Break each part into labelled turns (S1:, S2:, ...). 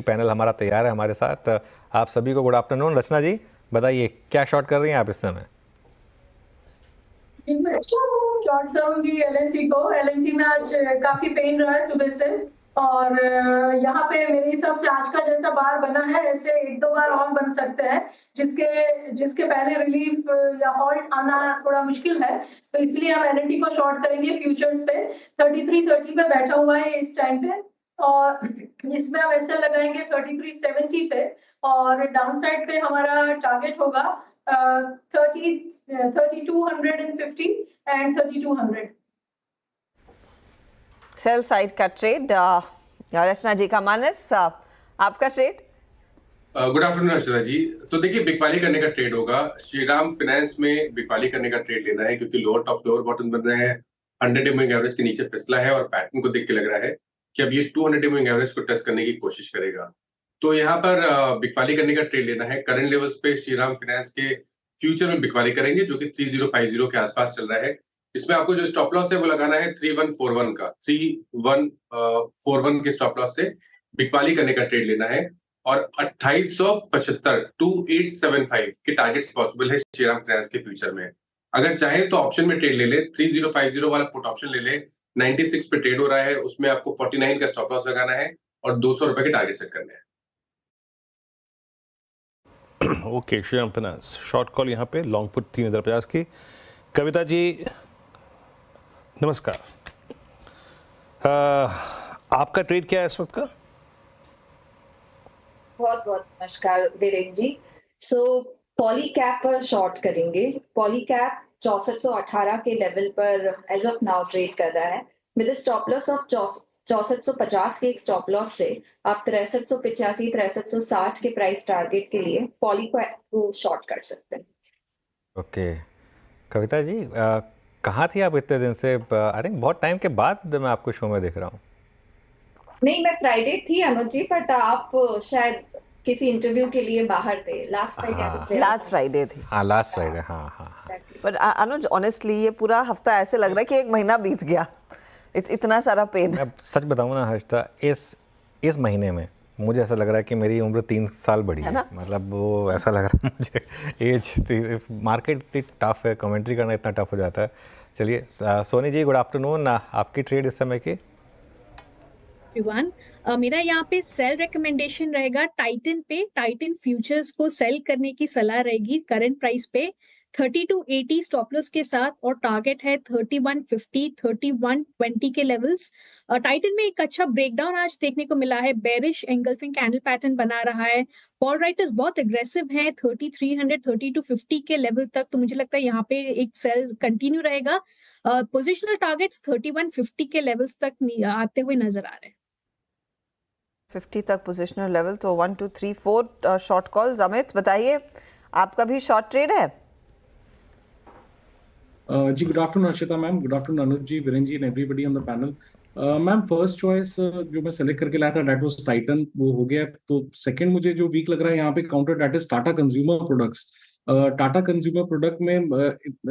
S1: Panel हमारा तैयार है हमारे साथ। आप सभी को गुड आफ्टरनून। रचना जी बताइए क्या शॉर्ट कर रही हैं आप इस समय?
S2: जी मैं शॉर्ट करूंगी एलएनटी को। एलएनटी में आज काफी पेन रहा है सुबह से, और यहाँ पे मेरे हिसाब से आज का जैसा बार बना है ऐसे एक दो बार और बन सकते हैं, जिसके जिसके पहले रिलीफ या हॉल्ट आना थोड़ा मुश्किल है। तो इसलिए हम एलएनटी को शॉर्ट करेंगे फ्यूचर्स पे। 3330 पे बैठा हुआ है इस टाइम पे, और इसमें हम ऐसे लगाएंगे 3370 पे, और डाउन साइड पे हमारा टारगेट होगा 3250 and 3200।
S3: सेल साइड का ट्रेड रचना जी का मानस आपका ट्रेड।
S4: गुड आफ्टरनून अर्चना जी। तो देखिए बिकवाली करने का ट्रेड होगा। श्रीराम फाइनेंस में बिकवाली करने का ट्रेड लेना है क्योंकि लोअर टॉप लोअर बॉटम बन रहे हैं। 100 मूविंग एवरेज के नीचे फिसला है और पैटर्न को देख के लग रहा है कि अब ये 200 मूविंग एवरेज को टच करने की कोशिश करेगा। तो यहाँ पर बिकवाली करने का ट्रेड लेना है। करंट लेवल्स पे श्रीराम फाइनेंस के फ्यूचर में बिकवाली करेंगे जो कि 3050 के आसपास चल रहा है। इसमें आपको जो स्टॉप लॉस है वो लगाना है 3141 का। 3141 के स्टॉप लॉस से बिकवाली करने का ट्रेड लेना है, और 2875 2875 के टारगेट्स पॉसिबल है श्रीराम फाइनेंस के फ्यूचर में। अगर चाहे तो ऑप्शन में ट्रेड ले ले। 3050 वाला पुट ऑप्शन ले ले। 96 पे ट्रेड हो रहा है, उसमें आपको 49 का स्टॉप लॉस लगाना है और 200 रुपए के टारगेट सेट करने हैं।
S1: Okay, Shriram finance short call यहाँ पे, लॉन्ग पुट 3050 की। कविता जी नमस्कार। आपका ट्रेड क्या है इस वक्त का?
S5: बहुत बहुत नमस्कार वीरेन जी। सो पॉली कैप पर शॉर्ट करेंगे। पॉली कैप 6418 के लेवल पर एज ऑफ नाउ ट्रेड कर रहा है विद स्टॉप लॉस ऑफ 6450 के एक स्टॉप लॉस से आप 6385 6360 के प्राइस टारगेट के लिए पॉली को शॉर्ट कर सकते हैं।
S1: ओके कविता जी, कहाँ थी आप इतने दिन से? आई थिंक बहुत टाइम के बाद मैं आपको शो में देख रहा हूँ।
S5: नहीं, मैं फ्राइडे थी अनुज जी, बट आप शायद किसी इंटरव्यू के लिए बाहर थे। लास्ट
S3: फ्राइडे थी।
S1: हाँ लास्ट फ्राइडे, हाँ।
S3: पर अनुज ऑनेस्टली ये पूरा हफ्ता ऐसे लग रहा है कि एक महीना बीत गया। इतना सारा पेन।
S1: मैं सच बताऊँ ना हर्षिता, इस महीने में मुझे ऐसा लग रहा है कि मेरी उम्र 3 साल बढ़ी है। मतलब वो ऐसा लग रहा है मुझे। एज मार्केट इतनी टफ है, कमेंट्री करना इतना टफ हो जाता है। चलिए सोनी जी गुड आफ्टरनून। आपकी ट्रेड इस समय की?
S6: मेरा यहाँ पे सेल रिकमेंडेशन रहेगा टाइटन पे। टाइटन फ्यूचर्स को सेल करने की सलाह रहेगी करंट प्राइस पे 3280 स्टॉप लॉस के साथ, और टारगेट है 3150 3120 के लेवल्स। टाइटन में एक अच्छा ब्रेकडाउन आज देखने को मिला है। बेरिश एंगल्फिंग कैंडल पैटर्न बना रहा है। कॉल राइटर्स बहुत एग्रेसिव हैं 3300 3250 के लेवल तक, तो मुझे लगता है यहाँ पे एक सेल कंटिन्यू रहेगा। पोजिशनल टारगेट्स 3150 के लेवल्स तक आते हुए नजर आ रहे हैं।
S3: 50 तक पोजिशनल लेवल, तो 1 2 3 4 शॉर्ट कॉल्स। अमित बताइए आपका भी शॉर्ट ट्रेड है?
S7: जी good afternoon Arshita ma'am, good afternoon Anuj ji, Viren ji and everybody on the panel. Ma'am first choice जो मैं सेलेक्ट करके लाया था दैट वाज टाइटन, वो हो गया। तो सेकंड मुझे जो वीक लग रहा है यहाँ पे counter that is Tata consumer products. Tata consumer product में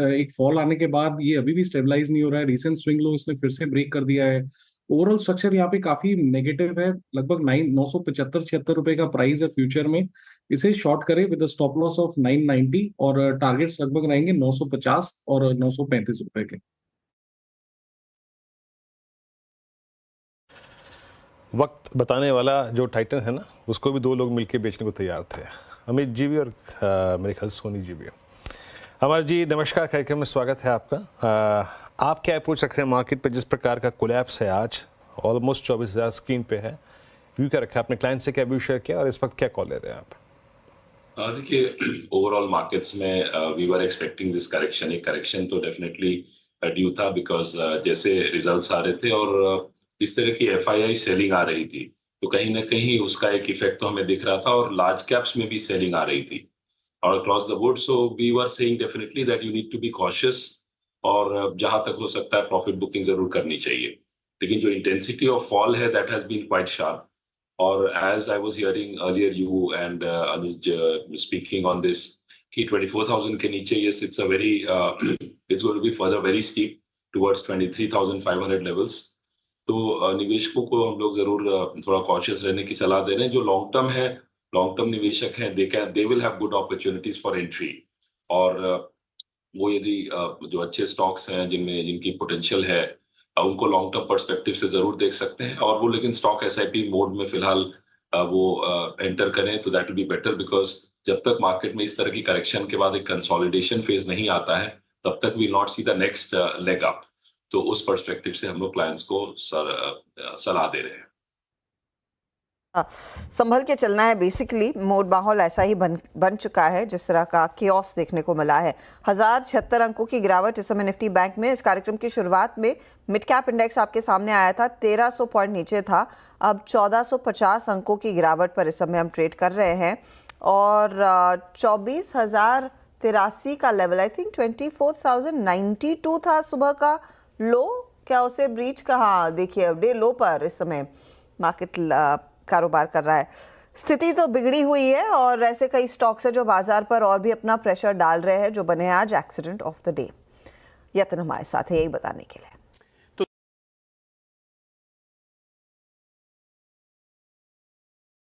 S7: एक फॉल आने के बाद ये अभी भी स्टेबलाइज नहीं हो रहा है। रिसेंट स्विंग लो इसने फिर से ब्रेक कर दिया है। ओवरऑल स्ट्रक्चर यहाँ पे काफी नेगेटिव है। लगभग 975-76 रुपए का प्राइस है फ्यूचर में। इसे शॉर्ट करें विद स्टॉप लॉस ऑफ 990 और टारगेट्स लगभग रहेंगे 950 और 935 रुपए के।
S1: वक्त बताने वाला जो टाइटन है ना, उसको भी 2 लोग मिलकर बेचने को तैयार थे, अमित जी भी और मेरे ख्याल सोनी जी भी। अमर जी नमस्कार, कार्यक्रम में स्वागत है आपका। आप क्या अप्रोच रख रहे हैं मार्केट पे? जिस प्रकार का कोलैप्स है आज, ऑलमोस्ट 24,000 स्क्रीन पे है, व्यू क्या रखा है अपने क्लाइंट से? क्या व्यू शेयर किया और इस वक्त क्या कॉल ले रहे हैं आप?
S8: देखिए ओवरऑल मार्केट्स में we were expecting this correction. एक करेक्शन तो डेफिनेटली ड्यू था बिकॉज जैसे रिजल्ट्स आ रहे थे और इस तरह की एफआईआई सेलिंग आ रही थी, तो कहीं ना कहीं उसका एक इफेक्ट तो हमें दिख रहा था, और लार्ज कैप्स में भी सेलिंग आ रही थी और across the board. So we were saying definitely that you need to be cautious, और जहां तक हो सकता है प्रॉफिट बुकिंग जरूर करनी चाहिए। लेकिन जो इंटेंसिटी ऑफ फॉल है that has been quite sharp, और as I was hearing earlier you and Anuj speaking on this कि 24,000 के नीचे, yes it's a very it's going to be further very steep towards 23,500 levels, तो निवेशकों को हम लोग जरूर थोड़ा कॉशियस रहने की सलाह दे रहे हैं। जो लॉन्ग टर्म निवेशक हैं, they will have good opportunities for entry. और वो यदि जो अच्छे स्टॉक्स हैं जिनकी पोटेंशियल है, उनको लॉन्ग टर्म पर्सपेक्टिव से जरूर देख सकते हैं। और वो लेकिन स्टॉक एसआईपी मोड में फिलहाल वो एंटर करें तो that will be better, because जब तक मार्केट में इस तरह की करेक्शन के बाद एक कंसोलिडेशन फेज नहीं आता है, तब तक we not see the next leg up. तो उस पर्सपेक्टिव से हम लोग क्लाइंट्स को सलाह दे रहे हैं।
S3: संभल के चलना है। बेसिकली मोड माहौल ऐसा ही बन चुका है जिस तरह का कियोस देखने को मिला है। 1076 अंकों की गिरावट इस समय निफ्टी बैंक में। इस कार्यक्रम की शुरुआत में मिड कैप इंडेक्स आपके सामने आया था, 1300 पॉइंट नीचे था। अब 1450 अंकों की गिरावट पर इस समय हम ट्रेड कर रहे हैं और 24,083 का लेवल, आई थिंक 24,092 था सुबह का लो, क्या उसे ब्रीच कहा? देखिए अब डे लो पर इस समय मार्केट कारोबार कर रहा है। स्थिति तो बिगड़ी हुई है और ऐसे कई स्टॉक्स हैं जो बाजार पर और भी अपना प्रेशर डाल रहे हैं, जो बने आज एक्सीडेंट ऑफ द डे। यत्न हमारे साथ है यही बताने के लिए।